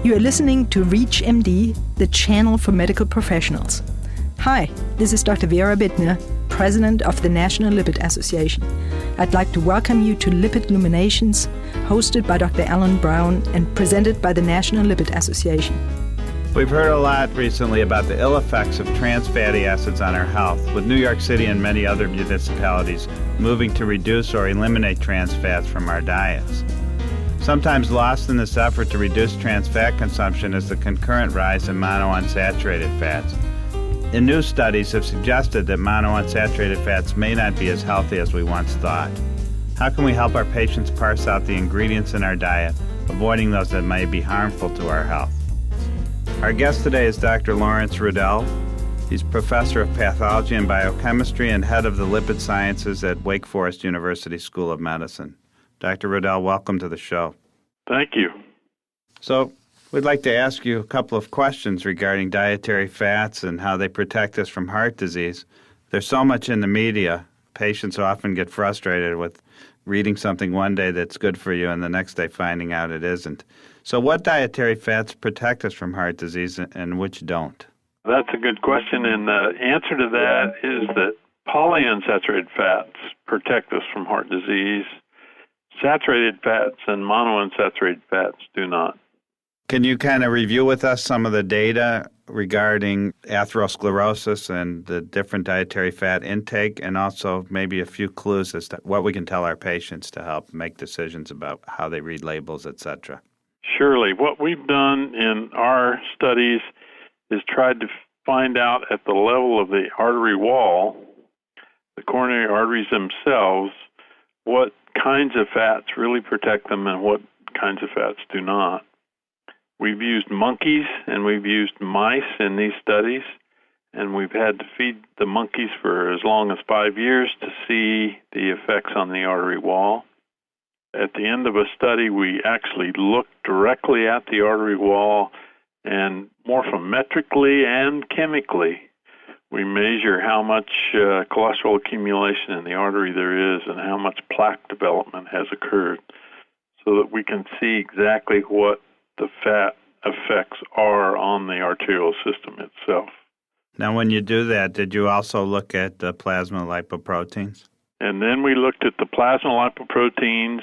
You are listening to ReachMD, the channel for medical professionals. Hi, this is Dr. Vera Bittner, President of the National Lipid Association. I'd like to welcome you to Lipid Luminations, hosted by Dr. Alan Brown and presented by the National Lipid Association. We've heard a lot recently about the ill effects of trans fatty acids on our health, with New York City and many other municipalities moving to reduce or eliminate trans fats from our diets. Sometimes lost in this effort to reduce trans fat consumption is the concurrent rise in monounsaturated fats. And new studies have suggested that monounsaturated fats may not be as healthy as we once thought. How can we help our patients parse out the ingredients in our diet, avoiding those that may be harmful to our health? Our guest today is Dr. Lawrence Rudel. He's professor of pathology and biochemistry and head of the lipid sciences at Wake Forest University School of Medicine. Dr. Rudel, welcome to the show. Thank you. So, we'd like to ask you a couple of questions regarding dietary fats and how they protect us from heart disease. There's so much in the media. Patients often get frustrated with reading something one day that's good for you and the next day finding out it isn't. So what dietary fats protect us from heart disease and which don't? That's a good question, and the answer to that is that polyunsaturated fats protect us from heart disease. Saturated fats and monounsaturated fats do not. Can you kind of review with us some of the data regarding atherosclerosis and the different dietary fat intake, and also maybe a few clues as to what we can tell our patients to help make decisions about how they read labels, etc.? Surely. What we've done in our studies is tried to find out at the level of the artery wall, the coronary arteries themselves, what kinds of fats really protect them and what kinds of fats do not. We've used monkeys and we've used mice in these studies, and we've had to feed the monkeys for as long as 5 years to see the effects on the artery wall. At the end of a study, we actually looked directly at the artery wall, and morphometrically and chemically, we measure how much cholesterol accumulation in the artery there is and how much plaque development has occurred, so that we can see exactly what the fat effects are on the arterial system itself. Now, when you do that, did you also look at the plasma lipoproteins? And then we looked at the plasma lipoproteins,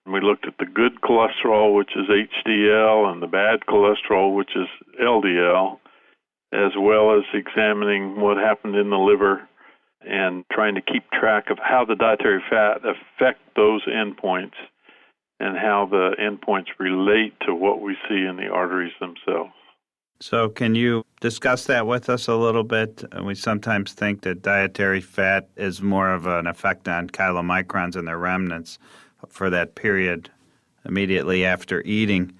and we looked at the good cholesterol, which is HDL, and the bad cholesterol, which is LDL, as well as examining what happened in the liver and trying to keep track of how the dietary fat affect those endpoints and how the endpoints relate to what we see in the arteries themselves. So can you discuss that with us a little bit? We sometimes think that dietary fat is more of an effect on chylomicrons and their remnants for that period immediately after eating.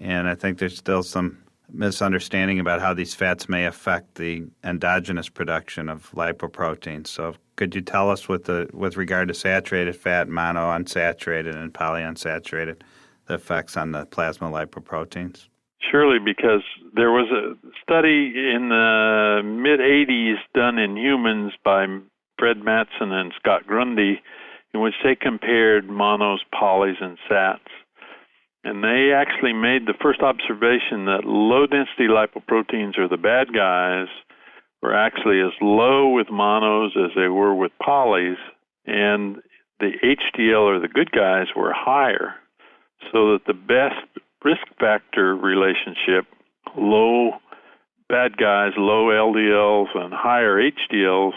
And I think there's still some misunderstanding about how these fats may affect the endogenous production of lipoproteins. So could you tell us with regard to saturated fat, monounsaturated, and polyunsaturated, the effects on the plasma lipoproteins? Surely, because there was a study in the mid-'80s done in humans by Fred Mattson and Scott Grundy, in which they compared monos, polys, and sats. And they actually made the first observation that low-density lipoproteins, or the bad guys, were actually as low with monos as they were with polys, and the HDL, or the good guys, were higher, so that the best risk factor relationship, low bad guys, low LDLs, and higher HDLs,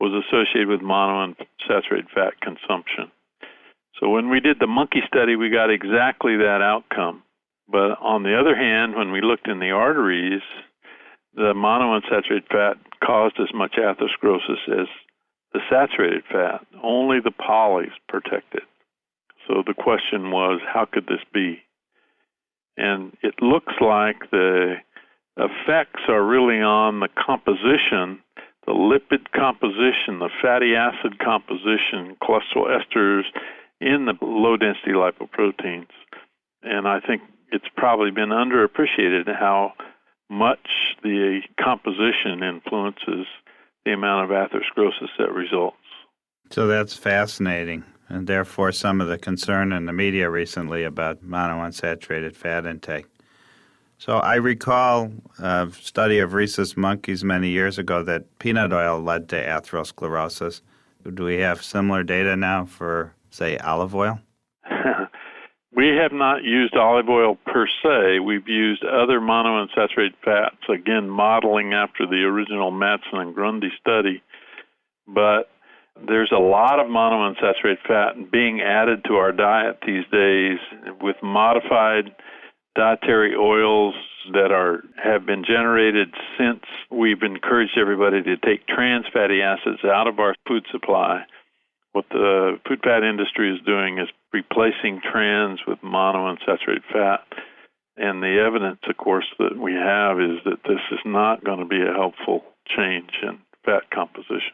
was associated with monounsaturated fat consumption. So when we did the monkey study, we got exactly that outcome. But on the other hand, when we looked in the arteries, the monounsaturated fat caused as much atherosclerosis as the saturated fat. Only the polys protected. So the question was, how could this be? And it looks like the effects are really on the composition, the lipid composition, the fatty acid composition, cholesterol esters in the low-density lipoproteins. And I think it's probably been underappreciated how much the composition influences the amount of atherosclerosis that results. So that's fascinating, and therefore some of the concern in the media recently about monounsaturated fat intake. So I recall a study of rhesus monkeys many years ago that peanut oil led to atherosclerosis. Do we have similar data now for, say, olive oil? We have not used olive oil per se. We've used other monounsaturated fats, again, modeling after the original Mattson and Grundy study. But there's a lot of monounsaturated fat being added to our diet these days with modified dietary oils that have been generated since we've encouraged everybody to take trans fatty acids out of our food supply. What the food fat industry is doing is replacing trans with monounsaturated fat. And the evidence, of course, that we have is that this is not going to be a helpful change in fat composition.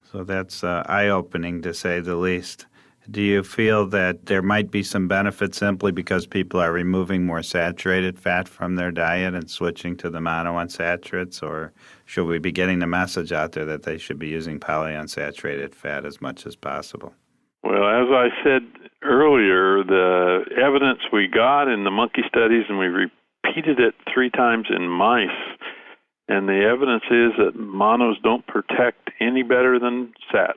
So that's eye-opening, to say the least. Do you feel that there might be some benefit simply because people are removing more saturated fat from their diet and switching to the monounsaturated, or should we be getting the message out there that they should be using polyunsaturated fat as much as possible? Well, as I said earlier, the evidence we got in the monkey studies, and we repeated it 3 times in mice, and the evidence is that monos don't protect any better than sats.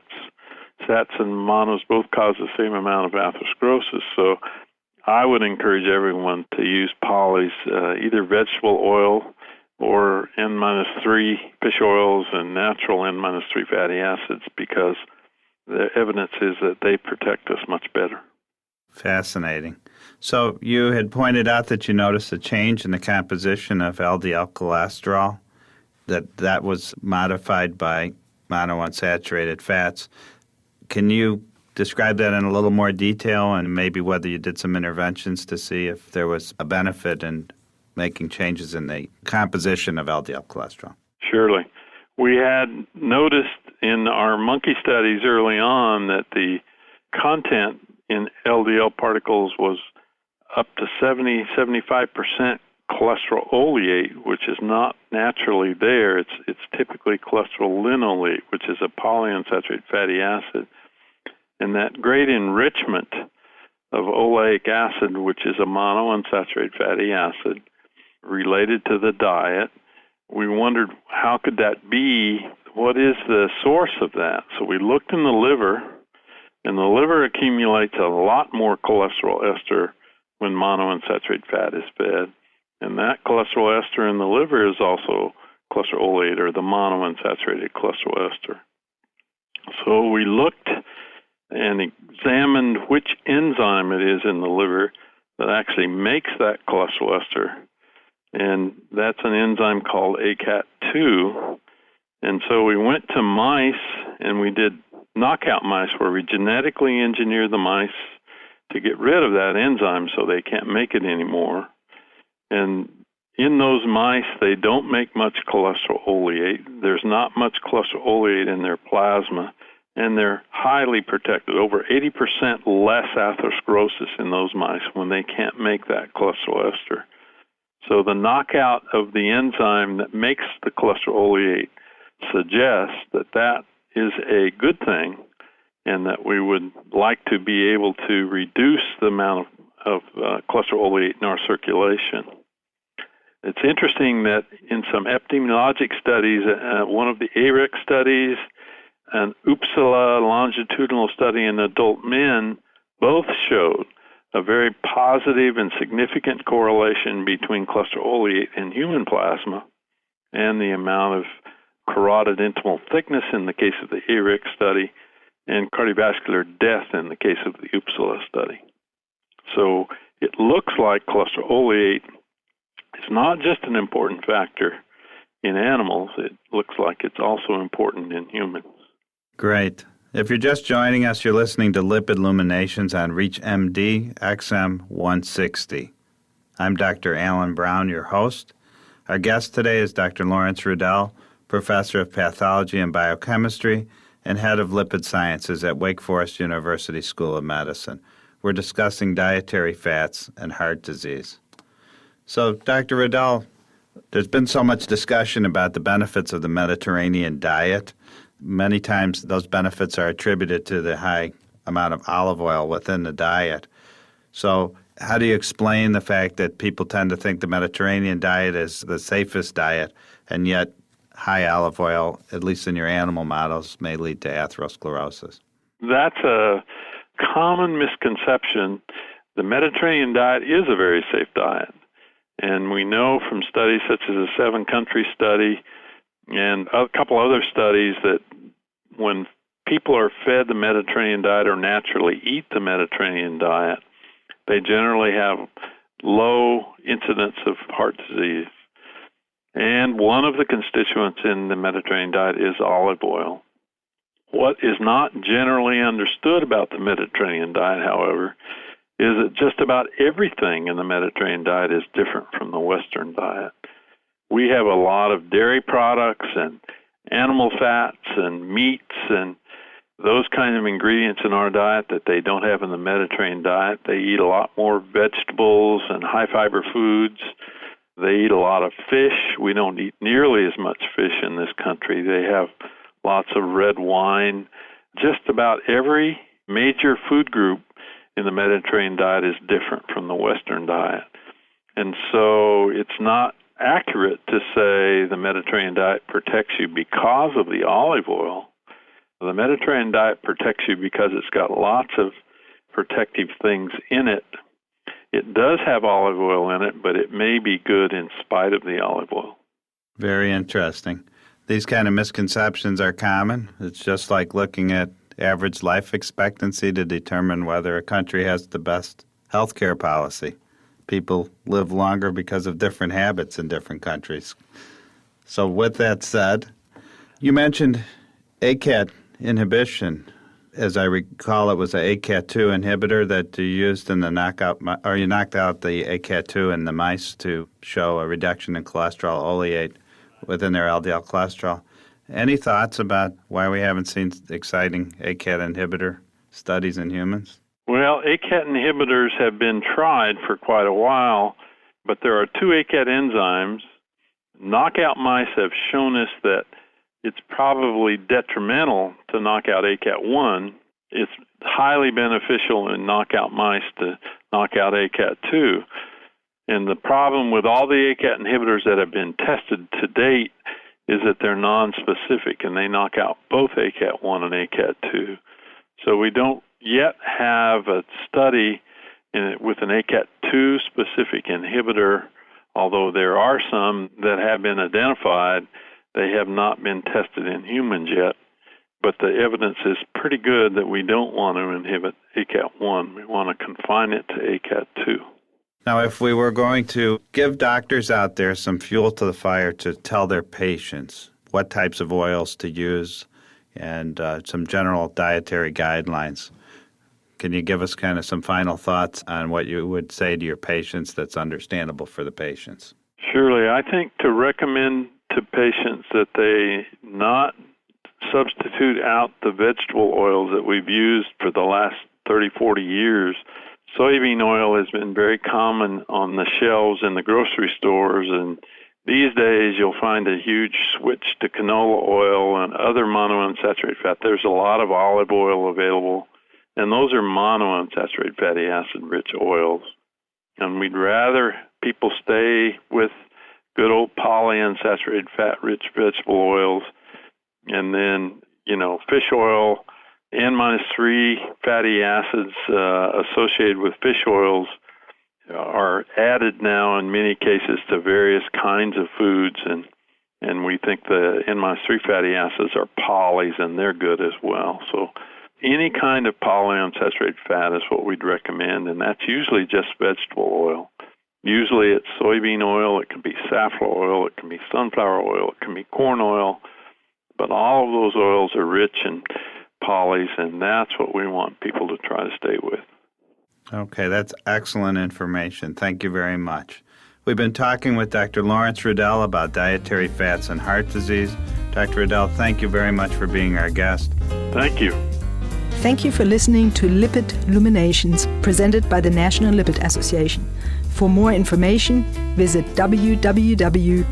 Sats and monos both cause the same amount of atherosclerosis, so I would encourage everyone to use polys, either vegetable oil or N-3 fish oils and natural N-3 fatty acids, because the evidence is that they protect us much better. Fascinating. So you had pointed out that you noticed a change in the composition of LDL cholesterol, that was modified by monounsaturated fats. Can you describe that in a little more detail, and maybe whether you did some interventions to see if there was a benefit in making changes in the composition of LDL cholesterol? Surely. We had noticed in our monkey studies early on that the content in LDL particles was up to 70-75% cholesterol oleate, which is not naturally there. It's typically cholesterol linoleate, which is a polyunsaturated fatty acid. And that great enrichment of oleic acid, which is a monounsaturated fatty acid, related to the diet, we wondered how could that be? What is the source of that? So we looked in the liver, and the liver accumulates a lot more cholesterol ester when monounsaturated fat is fed. And that cholesterol ester in the liver is also cholesterol oleate, or the monounsaturated cholesterol ester. So we looked and examined which enzyme it is in the liver that actually makes that cholesterol ester. And that's an enzyme called ACAT2. And so we went to mice, and we did knockout mice where we genetically engineer the mice to get rid of that enzyme so they can't make it anymore. And in those mice, they don't make much cholesterol oleate. There's not much cholesterol oleate in their plasma, and they're highly protected, over 80% less atherosclerosis in those mice when they can't make that cholesterol ester. So the knockout of the enzyme that makes the cholesterol oleate suggests that that is a good thing, and that we would like to be able to reduce the amount of cholesterol oleate in our circulation. It's interesting that in some epidemiologic studies, one of the ARIC studies, an Uppsala longitudinal study in adult men, both showed a very positive and significant correlation between cholesterol oleate in human plasma and the amount of carotid intimal thickness in the case of the ARIC study and cardiovascular death in the case of the Uppsala study. So it looks like cholesterol oleate is not just an important factor in animals, it looks like it's also important in humans. Great. If you're just joining us, you're listening to Lipid Illuminations on ReachMD XM 160. I'm Dr. Alan Brown, your host. Our guest today is Dr. Lawrence Rudel, professor of pathology and biochemistry and head of lipid sciences at Wake Forest University School of Medicine. We're discussing dietary fats and heart disease. So, Dr. Rudel, there's been so much discussion about the benefits of the Mediterranean diet. Many times those benefits are attributed to the high amount of olive oil within the diet. So How do you explain the fact that people tend to think the Mediterranean diet is the safest diet, and yet high olive oil, at least in your animal models, may lead to atherosclerosis? That's a common misconception. The Mediterranean diet is a very safe diet. And we know from studies such as a 7-country study and a couple other studies that when people are fed the Mediterranean diet or naturally eat the Mediterranean diet, they generally have low incidence of heart disease. And one of the constituents in the Mediterranean diet is olive oil. What is not generally understood about the Mediterranean diet, however, is that just about everything in the Mediterranean diet is different from the Western diet. We have a lot of dairy products and animal fats and meats and those kind of ingredients in our diet that they don't have in the Mediterranean diet. They eat a lot more vegetables and high-fiber foods. They eat a lot of fish. We don't eat nearly as much fish in this country. They have lots of red wine. Just about every major food group in the Mediterranean diet is different from the Western diet. And so it's not accurate to say the Mediterranean diet protects you because of the olive oil. The Mediterranean diet protects you because it's got lots of protective things in it. It does have olive oil in it, but it may be good in spite of the olive oil. Very interesting. These kind of misconceptions are common. It's just like looking at average life expectancy to determine whether a country has the best healthcare policy. People live longer because of different habits in different countries. So with that said, you mentioned ACAT inhibition. As I recall, it was an ACAT2 inhibitor that you used in the you knocked out the ACAT2 in the mice to show a reduction in cholesterol oleate within their LDL cholesterol. Any thoughts about why we haven't seen exciting ACAT inhibitor studies in humans? Well, ACAT inhibitors have been tried for quite a while, but there are 2 ACAT enzymes. Knockout mice have shown us that it's probably detrimental to knock out ACAT1. It's highly beneficial in knockout mice to knock out ACAT2. And the problem with all the ACAT inhibitors that have been tested to date is that they're non-specific and they knock out both ACAT1 and ACAT2. So we don't yet have a study with an ACAT2 specific inhibitor, although there are some that have been identified. They have not been tested in humans yet, but the evidence is pretty good that we don't want to inhibit ACAT1. We want to confine it to ACAT2. Now, if we were going to give doctors out there some fuel to the fire to tell their patients what types of oils to use and some general dietary guidelines, can you give us kind of some final thoughts on what you would say to your patients that's understandable for the patients? Surely. I think to recommend to patients that they not substitute out the vegetable oils that we've used for the last 30, 40 years. Soybean oil has been very common on the shelves in the grocery stores, and these days you'll find a huge switch to canola oil and other monounsaturated fat. There's a lot of olive oil available, and those are monounsaturated fatty acid-rich oils. And we'd rather people stay with good old polyunsaturated fat-rich vegetable oils, and then, fish oil, N-3 fatty acids associated with fish oils are added now in many cases to various kinds of foods, and we think the N-3 fatty acids are polys, and they're good as well. So any kind of polyunsaturated fat is what we'd recommend, and that's usually just vegetable oil. Usually it's soybean oil, it can be safflower oil, it can be sunflower oil, it can be corn oil, but all of those oils are rich in polys, and that's what we want people to try to stay with. Okay, that's excellent information. Thank you very much. We've been talking with Dr. Lawrence Rudel about dietary fats and heart disease. Dr. Rudel, thank you very much for being our guest. Thank you. Thank you for listening to Lipid Luminations, presented by the National Lipid Association. For more information, visit www.lipid.org.